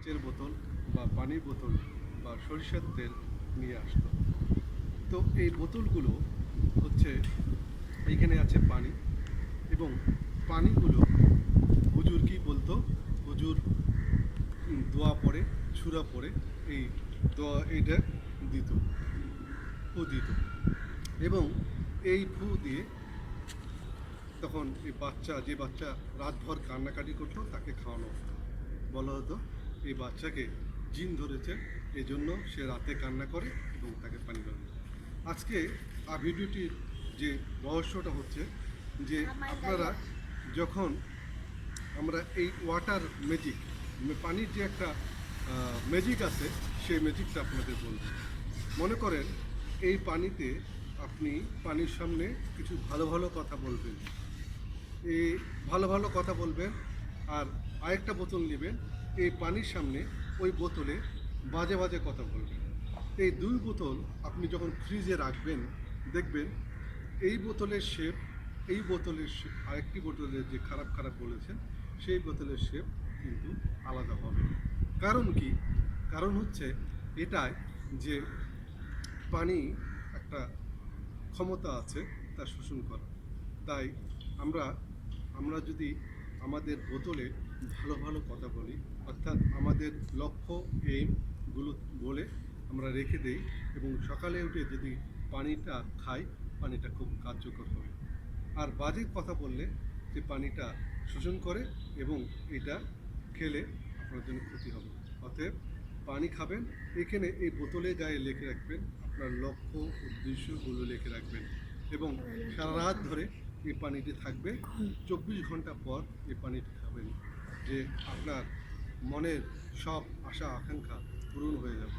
কাচের বোতল বা পানির বোতল বা সরিষার তেল নিয়ে আসতো। তো এই বোতলগুলো হচ্ছে, এইখানে আছে পানি, এবং পানিগুলো হুজুর কি বলতো, হুজুর দোয়া পড়ে, ছুরা পড়ে, এই দোয়া এইটা দিত, ফু দিত, এবং এই ফু দিয়ে তখন এই যে বাচ্চা রাতভর কান্নাকাটি করতো তাকে খাওয়ানো হতো। বলা হতো এই বাচ্চাকে জিন ধরেছে, এই জন্য সে রাতে কান্না করে এবং তাকে পানি খাওয়ানো। আজকে ভিডিওটির যে রহস্যটা হচ্ছে যে আপনারা যখন আমরা এই ওয়াটার ম্যাজিক, পানির যে একটা ম্যাজিক আছে, সেই ম্যাজিকটা আপনাদের বলব। মনে করেন এই পানিতে আপনি পানির সামনে কিছু ভালো ভালো কথা বলবেন, এই ভালো ভালো কথা বলবেন, আর আরেকটা বোতল নেবেন, এই পানির সামনে ওই বোতলে বাজে বাজে কথা বলবেন। এই দুই বোতল আপনি যখন ফ্রিজে রাখবেন, দেখবেন এই বোতলের শেপ, এই বোতলের শেপ, আরেকটি বোতলের যে খারাপ খারাপ বলেছেন সেই বোতলের শেপ কিন্তু আলাদা হবে। কারণ কি? কারণ হচ্ছে এটাই যে পানি একটা ক্ষমতা আছে তা শোষণ করা। তাই আমরা আমরা যদি আমাদের বোতলে ভালো ভালো কথা বলি, অর্থাৎ আমাদের লক্ষ্য এইমগুলো বলে আমরা রেখে দেই, এবং সকালে উঠে যদি পানিটা খাই, পানিটা খুব কার্যকর হবে। আর বাজে কথা বললে যে পানিটা শোষণ করে, এবং এটা খেলে আপনার জন্য ক্ষতি হবে। অতএব পানি খাবেন, এখানে এই বোতলে গায়ে লিখে রাখবেন আপনার লক্ষ্য উদ্দেশ্যগুলো লিখে রাখবেন, এবং সারা রাত ধরে এই পানিটি থাকবে। 24 ঘন্টা পর এই পানিটি খাবেন, যে আপনার মনের সব আশা আকাঙ্ক্ষা পূরণ হয়ে যাবে।